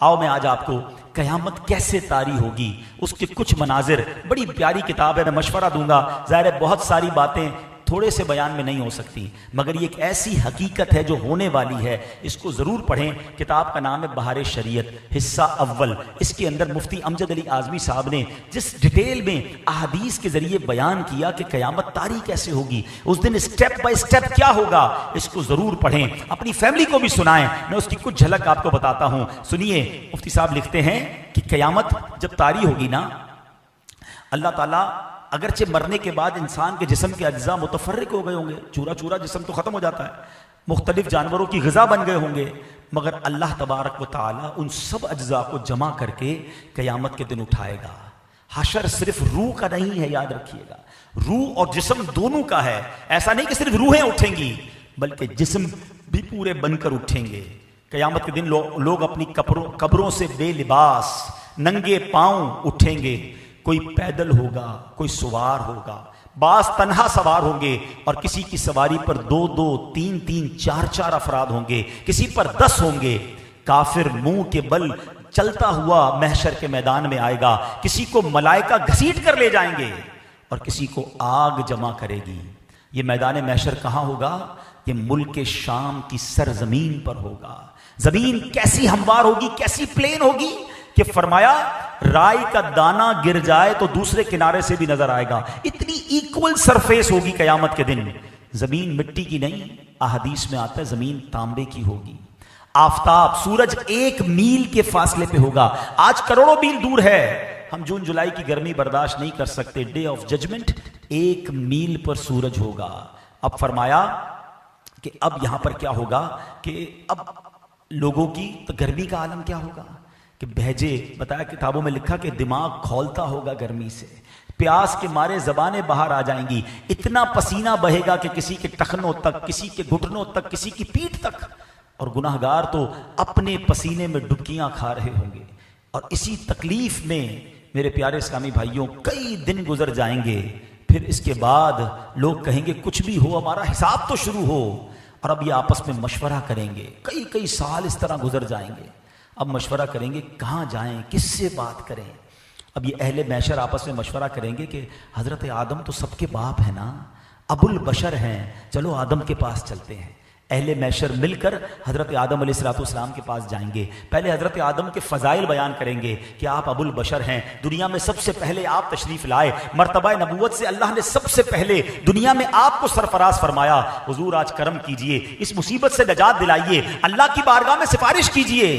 आओ मैं आज आपको कयामत कैसे तारी होगी उसके कुछ मनाजिर, बड़ी प्यारी किताब है, मैं मशवरा दूंगा। ज़ाहिर है बहुत सारी बातें थोड़े से बयान में नहीं हो सकती, मगर ये एक ऐसी हकीकत है जो होने वाली है, इसको ज़रूर पढ़ें। किताब का नाम है बहार शरीयत, हिस्सा अव्वल। इसके अंदर मुफ्ती अमजद अली आज़मी साहब ने जिस डिटेल में अहादीस के ज़रिए बयान किया कि क़यामत तारी कैसे होगी, उस दिन स्टेप बाय स्टेप क्या होगा, इसको ज़रूर पढ़ें, अपनी फैमिली को भी सुनाएं। मैं उसकी कुछ झलक आपको बताता हूँ, सुनिए। मुफ्ती साहब लिखते हैं कि क़यामत जब तारी होगी ना, अल्लाह ताला अगरचे मरने के बाद इंसान के जिस्म के अज्जा मुतफर्रिक हो गए होंगे, चूरा चूरा जिस्म तो ख़त्म हो जाता है, मुख्तलिफ जानवरों की ग़िज़ा बन गए होंगे, मगर अल्लाह तबारक व तआला उन सब अज्जा को जमा करके क़यामत के दिन उठाएगा। हशर सिर्फ रूह का नहीं है, याद रखिएगा, रूह और जिस्म दोनों का है। ऐसा नहीं कि सिर्फ रूहें उठेंगी, बल्कि जिस्म भी पूरे बनकर उठेंगे। क़यामत के दिन लोग अपनी कब्रों से बेलिबास नंगे पांव उठेंगे। कोई पैदल होगा, कोई सवार होगा, बास तन्हा सवार होंगे और किसी की सवारी पर 2-2, 3-3, 4-4 अफराद होंगे, किसी पर 10 होंगे। काफिर मुंह के बल चलता हुआ महशर के मैदान में आएगा, किसी को मलाइका घसीट कर ले जाएंगे और किसी को आग जमा करेगी। ये मैदान महशर कहाँ होगा? ये मुल्क शाम की सरजमीन पर होगा। जमीन कैसी हमवार होगी, कैसी प्लेन होगी कि फरमाया राई का दाना गिर जाए तो दूसरे किनारे से भी नजर आएगा। इतनी इक्वल सरफेस होगी कयामत के दिन। जमीन मिट्टी की नहीं, अहदीस में आता है जमीन तांबे की होगी। आफताब, सूरज 1 मील के फासले पे होगा। आज करोड़ों मील दूर है, हम जून जुलाई की गर्मी बर्दाश्त नहीं कर सकते। डे ऑफ जजमेंट 1 मील पर सूरज होगा। अब फरमाया कि अब यहां पर क्या होगा कि अब लोगों की तो गर्मी का आलम क्या होगा कि भैजे, बताया किताबों में लिखा कि दिमाग खौलता होगा गर्मी से, प्यास के मारे जबानें बाहर आ जाएंगी, इतना पसीना बहेगा कि किसी के टखनों तक, किसी के घुटनों तक, किसी की पीठ तक, और गुनाहगार तो अपने पसीने में डुबकियां खा रहे होंगे। और इसी तकलीफ में मेरे प्यारे इस्लामी भाइयों कई दिन गुजर जाएंगे। फिर इसके बाद लोग कहेंगे कुछ भी हो, हमारा हिसाब तो शुरू हो। और अब ये आपस में मशवरा करेंगे, कई कई साल इस तरह गुजर जाएंगे। अब मशवरा करेंगे कहाँ जाएं, किससे बात करें। अब ये अहले महशर आपस में मशवरा करेंगे कि हज़रत आदम तो सबके बाप है ना, अबुल बशर हैं, चलो आदम के पास चलते हैं। अहले महशर मिलकर हज़रत आदम अलैहिस्सलाम के पास जाएंगे। पहले हज़रत आदम के फ़ज़ाइल बयान करेंगे कि आप अबुल बशर हैं, दुनिया में सबसे पहले आप तशरीफ़ लाए, मर्तबा नबूवत से अल्लाह ने सबसे पहले दुनिया में आपको सरफराज फरमाया। हुजूर आज करम कीजिए, इस मुसीबत से नजात दिलाइए, अल्लाह की बारगाह में सिफारिश कीजिए।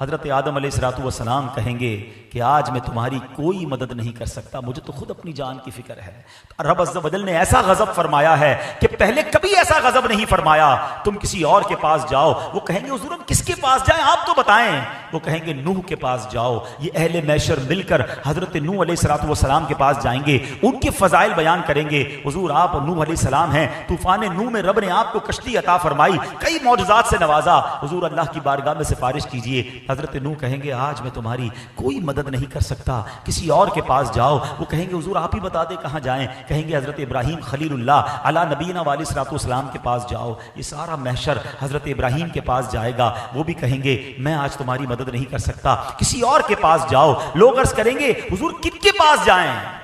हज़रत आदम अलैहिस्सलाम कहेंगे कि आज मैं तुम्हारी कोई मदद नहीं कर सकता, मुझे तो खुद अपनी जान की फिक्र है। तो रब अज़्ज़ वजल ने ऐसा गज़ब फरमाया है कि पहले कभी ऐसा गज़ब नहीं फरमाया। तुम किसी और के पास जाओ, वो कहेंगे हुज़ूर हम किसके पास जाएं, आप तो बताएं। वो कहेंगे नूह के पास जाओ। ये अहले महशर मिलकर हज़रत नूह अलैहिस्सलाम के पास जाएंगे, उनके फ़ज़ाइल बयान करेंगे। हुज़ूर आप नूह अलैहिस्सलाम हैं, तूफ़ान नूह में रब ने आपको कश्ती अता फरमाई, कई मौजज़ात से नवाजा, हुज़ूर अल्लाह की बारगाह में सिफारिश कीजिए। हज़रत नूह कहेंगे आज मैं तुम्हारी कोई मदद नहीं कर सकता, किसी और के पास जाओ। वो कहेंगे हुजूर आप ही बता दे कहाँ जाएं। कहेंगे हज़रत इब्राहीम खलीलुल्लाह अला नबीना वालिस्सलाम के पास जाओ। ये सारा महशर हज़रत इब्राहीम के पास जाएगा। वो भी कहेंगे मैं आज तुम्हारी मदद नहीं कर सकता, किसी और के पास जाओ। लोग अर्ज़ करेंगे हुजूर किसके पास जाएं।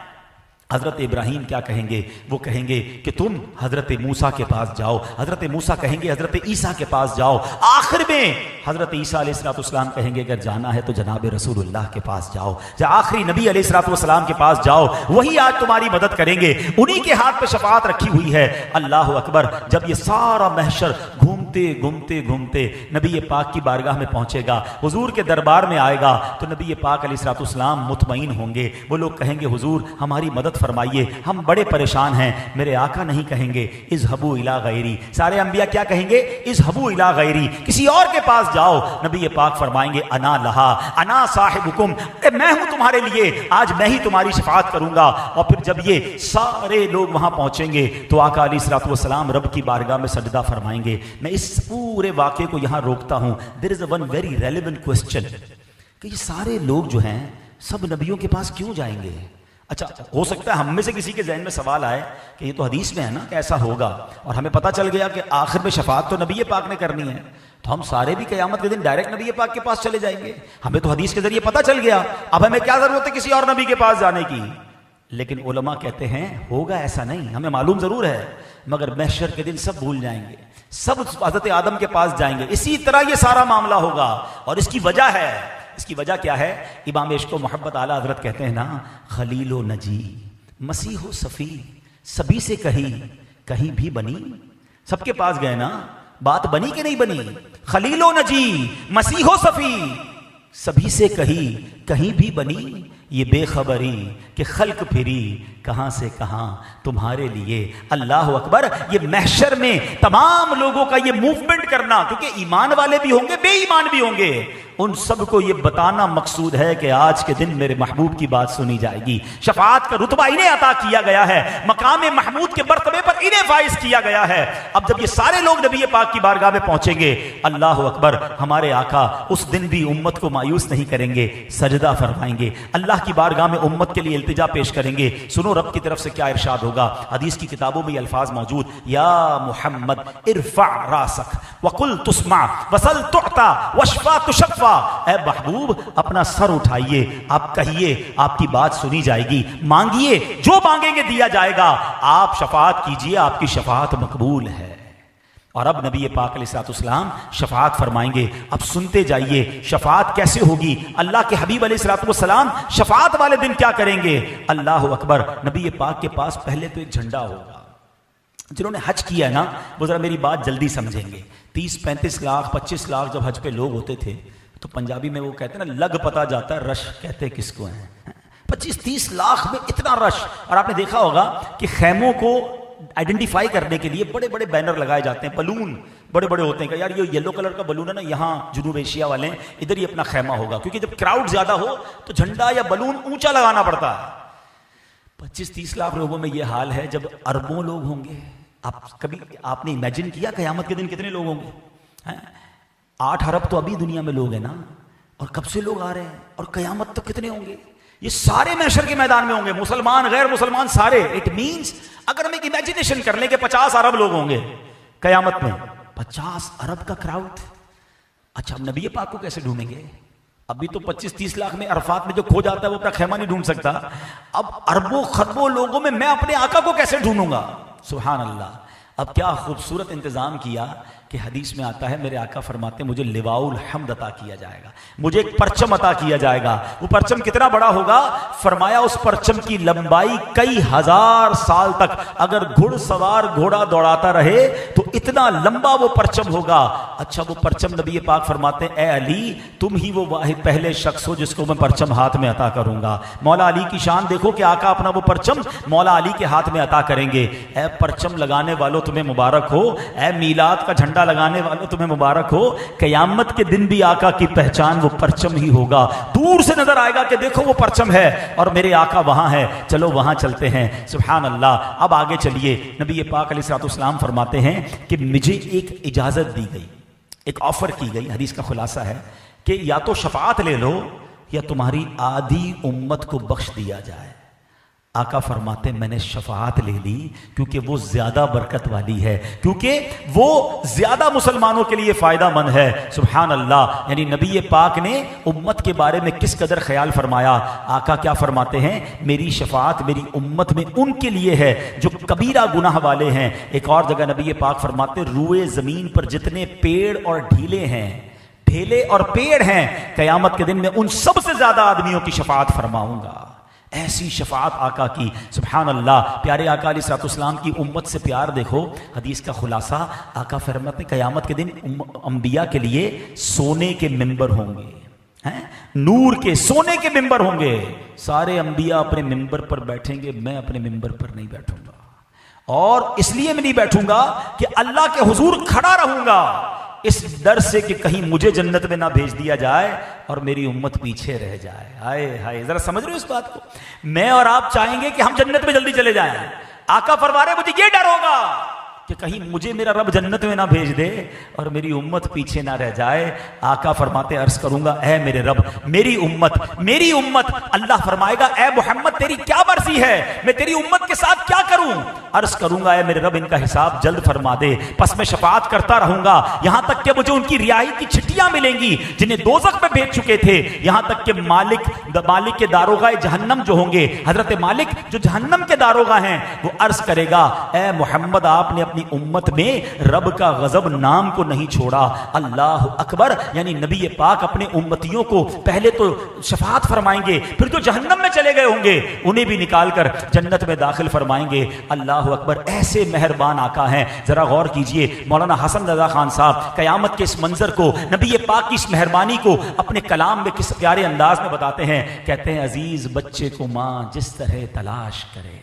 हज़रत इब्राहीम क्या कहेंगे? वो कहेंगे कि तुम हज़रत मूसा के पास जाओ। हज़रत मूसा कहेंगे हज़रत ईसा के पास जाओ। आखिर में हज़रत ईसा अलैहिस्सलाम कहेंगे अगर जाना है तो जनाब रसूलुल्लाह के पास जाओ, आखिरी नबी अलैहिस्सलाम के पास जाओ, वही आज तुम्हारी मदद करेंगे, उन्हीं के हाथ पे शफाअत रखी हुई है। अल्लाह अकबर। जब ये सारा महशर घूमते घूमते घूमते नबी पाक की बारगाह में पहुंचेगा, हुजूर के दरबार में आएगा, तो नबी पाक अलैहिस्सलाम मुतमईन होंगे। वो लोग कहेंगे हुजूर हमारी मदद फरमाइए, हम बड़े परेशान हैं। मेरे आका नहीं कहेंगे इज़हबू इला गैरी, सारे अंबिया क्या कहेंगे? इज़हबू इला गैरी, किसी और के पास जाओ। नबी पाक फरमाएंगे अना लहा अना साहिबुकुम, मैं हूं तुम्हारे लिए, आज मैं ही तुम्हारी शफाअत करूंगा। और फिर जब ये सारे लोग वहां पहुंचेंगे तो आका अलैहिस्सलाम रब की बारगाह में सजदा फरमाएंगे। मैं इस पूरे वाक़े को यहां रोकता हूं। There is one very relevant question कि ये सारे लोग जो हैं सब नबियों के पास क्यों जाएंगे? अच्छा, हो सकता है हम में से किसी के जहन में सवाल आए कि ये तो हदीस में है ना कि ऐसा होगा, और हमें पता चल गया कि आखिर में शफाअत तो नबी पाक ने करनी है, तो हम सारे भी क़यामत के दिन डायरेक्ट नबी पाक के पास चले जाएंगे। हमें तो हदीस के जरिए पता चल गया, अब हमें क्या जरूरत है किसी और नबी के पास जाने की। लेकिन उलमा कहते हैं होगा ऐसा नहीं, हमें मालूम जरूर है, मगर महशर के दिन सब भूल जाएंगे, सब हज़रत आदम के पास जाएंगे। इसी तरह ये सारा मामला होगा। और इसकी वजह है, इसकी वजह क्या है? इमाम इश्क व मोहब्बत आला हजरत कहते हैं ना, खलीलो नजी मसीहो सफ़ी, सभी से कहीं भी बनी, सबके पास गए ना, बात बनी कि नहीं बनी? खलीलो नजी मसीहो सफ़ी, सभी से कहीं भी बनी, ये बेखबरी कि खल्क फिरी कहां से कहां तुम्हारे लिए। अल्लाह अकबर। ये महशर में तमाम लोगों का ये मूवमेंट करना, क्योंकि ईमान वाले भी होंगे बेईमान भी होंगे, उन सबको ये बताना मकसूद है कि आज के दिन मेरे महबूब की बात सुनी जाएगी। शफाअत का रुतबा इन्हें अता किया गया है, मकाम महमूद के मर्तबे पर इन्हें फाइज किया गया है। अब जब ये सारे लोग नबी पाक की बारगाह में पहुंचेंगे, अल्लाह अकबर, हमारे आका उस दिन भी उम्मत को मायूस नहीं करेंगे, सजदा फरमाएंगे, अल्लाह की बारगाह में उम्मत के लिए इल्तिजा पेश करेंगे। सुनो रब की तरफ से क्या इरशाद होगा। हदीस की किताबों में ये अल्फाज मौजूद, या मुहम्मद इरफा रासक वकुल तुस्मा वसल तुअता वशफा तुशफ़ा, ऐ महबूब अपना सर उठाइए, आप कहिए, आपकी बात सुनी जाएगी, मांगिए, जो मांगेंगे दिया जाएगा, आप शफाअत कीजिए, आपकी शफाअत मकबूल है। और अब नबी पाक अलैहिस्सलाम शफाअत फरमाएंगे। अब सुनते जाइए शफाअत कैसे होगी। अल्लाह के हबीब अलैहिस्सलाम शफाअत वाले दिन क्या करेंगे? अल्लाह अकबर। नबी पाक के पास पहले तो एक झंडा होगा। जिन्होंने हज किया है ना, वो जरा मेरी बात जल्दी समझेंगे। 30-35 लाख 25 लाख जब हज पे लोग होते थे, तो पंजाबी में वो कहते हैं ना, लग पता जाता है, रश कहते किसको हैं। 25-30 लाख में इतना रश। और आपने देखा होगा कि खैमों को आइडेंटिफाई करने के लिए बड़े बड़े बैनर लगाए जाते हैं, बलून बड़े बड़े होते हैं कि यार ये येलो कलर का बलून है ना, यहाँ जुनूब एशिया वाले हैं, इधर ही अपना खैमा होगा। क्योंकि जब क्राउड ज्यादा हो तो झंडा या बलून ऊंचा लगाना पड़ता है। 25-30 लाख लोगों में यह हाल है, जब अरबों लोग होंगे। आपने इमेजिन किया क़यामत के दिन कितने लोग होंगे? 8 अरब तो अभी दुनिया में लोग हैं ना, और कब से लोग आ रहे हैं, और क़यामत तो कितने होंगे? ये सारे महशर के मैदान में होंगे, मुसलमान गैर मुसलमान सारे। इट मींस अगर हम एक इमेजिनेशन कर लें कि 50 अरब लोग होंगे क़यामत में, 50 अरब का क्राउड। अच्छा, हम नबी पाक को कैसे ढूंढेंगे? अभी तो 25-30 लाख में अरफात में जो खो जाता है वो अपना खैमा नहीं ढूंढ सकता। अब अरबों खरबों लोगों में मैं अपने आका को कैसे ढूंढूंगा? सुभान अल्लाह। अब क्या खूबसूरत इंतजाम किया कि हदीस में आता है, मेरे आका फरमाते मुझे लिवाउल हम्द अता किया जाएगा, मुझे एक परचम अता किया जाएगा। वो परचम कितना बड़ा होगा? फरमाया उस परचम की लंबाई कई हजार साल तक, अगर घुड़सवार घोड़ा दौड़ाता रहे तो इतना लंबा वो परचम होगा। अच्छा, वो परचम नबी पाक फरमाते हैं, ए अली तुम ही वो वाहिद पहले शख्स हो जिसको मैं परचम हाथ में अता करूंगा। मौला अली की शान देखो कि आका अपना वो परचम मौला अली के हाथ में अता करेंगे। ए परचम लगाने वालों तुम्हें मुबारक हो, ए मीलाद का झंडा लगाने वालों तुम्हें मुबारक हो। कयामत के दिन भी आका की पहचान वो परचम ही होगा। दूर से नजर आएगा कि देखो वो परचम है और मेरे आका वहां है, चलो वहां चलते हैं। सुभान अल्लाह। अब आगे चलिए, नबी पाक अलैहिस्सलाम फरमाते हैं कि मुझे एक इजाजत दी गई, एक ऑफर की गई। हदीस का खुलासा है कि या तो शफाअत ले लो या तुम्हारी आधी उम्मत को बख्श दिया जाए। आका फरमाते मैंने शफाअत ले ली क्योंकि वो ज्यादा बरकत वाली है, क्योंकि वो ज्यादा मुसलमानों के लिए फायदा मंद है। सुभान अल्लाह। यानी नबी पाक ने उम्मत के बारे में किस कदर ख्याल फरमाया। आका क्या फरमाते हैं, मेरी शफाअत मेरी उम्मत में उनके लिए है जो कबीरा गुनाह वाले हैं। एक और जगह नबी पाक फरमाते रूए जमीन पर जितने पेड़ और ढीले हैं, ढेले और पेड़ हैं, कयामत के दिन में उन सबसे ज्यादा आदमियों की शफाअत फरमाऊंगा। ऐसी शफाअत आका की। सुभान अल्लाह। प्यारे आका अलैहिस्सलाम की उम्मत से प्यार देखो। हदीस का खुलासा, आका फरमाते हैं कयामत के दिन अंबिया के लिए सोने के मिंबर होंगे, हैं, नूर के सोने के मिंबर होंगे। सारे अंबिया अपने मिंबर पर बैठेंगे, मैं अपने मिंबर पर नहीं बैठूंगा। और इसलिए मैं नहीं बैठूंगा कि अल्लाह के हुजूर खड़ा रहूंगा, इस डर से कि कहीं मुझे जन्नत में ना भेज दिया जाए और मेरी उम्मत पीछे रह जाए। हाय हाय, जरा समझ रहे हो इस बात को? मैं और आप चाहेंगे कि हम जन्नत में जल्दी चले जाएं। आका फरमा रहे मुझे ये डर होगा कि कहीं मुझे मेरा रब जन्नत में ना भेज दे और मेरी उम्मत पीछे ना रह जाए। आका फरमाते अर्ज करूंगा, ऐ मेरे रब मेरी उम्मत। अल्लाह फरमाएगा, ऐ मोहम्मद तेरी क्या मर्जी है, मैं तेरी उम्मत के साथ क्या करूं? अर्ज करूंगा, ऐ मेरे रब इनका हिसाब जल्द फरमा दे। बस मैं शफाअत करता रहूंगा यहां तक कि मुझे उनकी रिहाई की चिट्ठियां मिलेंगी जिन्हें दोज़ख में भेज चुके थे। यहां तक कि मालिक के दारोगा जहन्नम जो होंगे, हजरत मालिक जो जहन्नम के दारोगा हैं, वो अर्ज करेगा, ऐ मोहम्मद आपने अपनी उम्मत में रब का गजब नाम को नहीं छोड़ा। अल्लाह अकबर। यानी नबी पाक अपने उम्मतियों को पहले तो शफाअत फरमाएंगे, फिर जो जहन्नम में चले गए होंगे उन्हें भी निकालकर जन्नत में दाखिल फरमाएंगे। अल्लाह अकबर। ऐसे मेहरबान आका हैं। जरा गौर कीजिए, मौलाना हसन रजा खान साहब कयामत के इस मंजर को, नबी पाक की इस मेहरबानी को अपने कलाम में किस प्यारे अंदाज में बताते हैं। कहते हैं, अजीज बच्चे को माँ जिस तरह तलाश करे,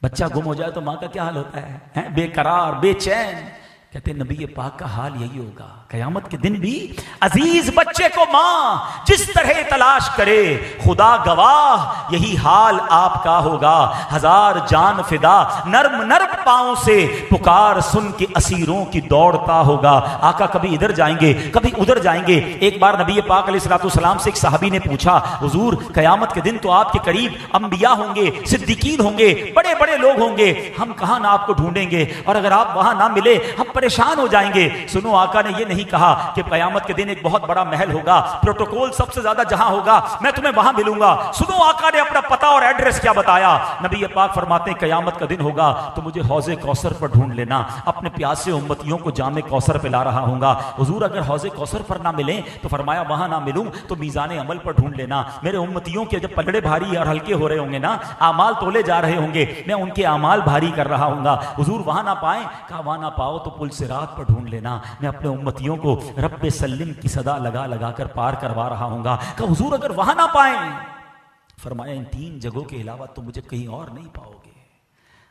बच्चा गुम हो जाए तो माँ का क्या हाल होता है? बेकरार, बेचैन। कहते हैं नबी पाक का हाल यही होगा कयामत के दिन भी। अजीज बच्चे को माँ जिस तरह तलाश करे, खुदा गवाह यही हाल आपका होगा। हजार जान फिदा नर्म नर्म पांव से पुकार सुन के असीरों की दौड़ता होगा। आका कभी इधर जाएंगे कभी उधर जाएंगे। एक बार नबी पाक अलैहिस्सलाम से एक साहबी ने पूछा, हुजूर कयामत के दिन तो आपके करीब अंबिया होंगे, सिद्दीकीन होंगे, बड़े बड़े लोग होंगे, हम कहां ना आपको ढूंढेंगे, और अगर आप वहां ना मिले हम परेशान हो जाएंगे। सुनो, आका ने यह नहीं कहा कि कयामत के दिन एक बहुत बड़ा महल होगा, प्रोटोकॉल सबसे ज्यादा जहां होगा मैं तुम्हें वहां मिलूंगा। सुनो, आका ने अपना पता और एड्रेस क्या बताया। नबी पाक फरमाते हैं, कयामत का दिन होगा तो मुझे हौज़े कौसर पर ढूंढ लेना, अपने प्यासे उम्मतियों को जामे कौसर पिला रहा हूंगा। हुजूर अगर हौज़े कौसर पर ना मिले तो फरमाया वहां ना मिलूं तो मीज़ान अमल पर ढूंढ लेना। मेरे उम्मतियों के जब पलड़े भारी और हल्के हो रहे होंगे ना, आमाल तोले जा रहे होंगे, मैं उनके आमाल भारी कर रहा हूंगा। हुजूर वहां ना पाए, कहा वहां ना पाओ तो पुल सिरात पर ढूंढ लेना, मैं अपने उम्मतियों को रब्बे सल्लिम की सदा लगा लगा कर पार करवा रहा हूंगा। कहा हुजूर अगर वहां ना पाए, फरमाया इन 3 जगहों के अलावा तुम मुझे कहीं और नहीं पाओगे।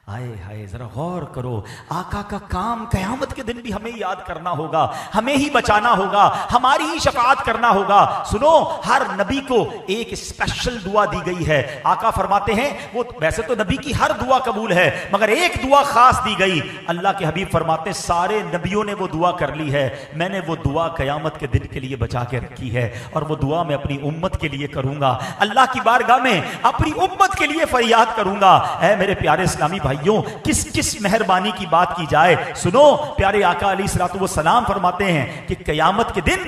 हाय हाय, जरा गौर करो, आका का काम कयामत के दिन भी हमें याद करना होगा, हमें ही बचाना होगा, हमारी ही शफाअत करना होगा। सुनो, हर नबी को एक स्पेशल दुआ दी गई है। आका फरमाते हैं, वो वैसे तो नबी की हर दुआ कबूल है मगर एक दुआ खास दी गई। अल्लाह के हबीब फरमाते हैं, सारे नबियों ने वो दुआ कर ली है, मैंने वो दुआ कयामत के दिन के लिए बचा के रखी है, और वो दुआ मैं अपनी उम्मत के लिए करूंगा। अल्लाह की बारगाह में अपनी उम्मत के लिए फरियाद करूंगा। ऐ मेरे प्यारे इस्लामी भाइयों, किस किस मेहरबानी की बात की जाए। सुनो, प्यारे आका अलैहिस्सलातु वस्सलाम फरमाते हैं कि कयामत के दिन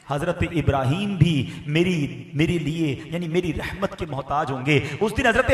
हजरत इब्राहीम भी मेरी लिए यानी मेरी रहमत के मोहताज होंगे। उस दिन हजरत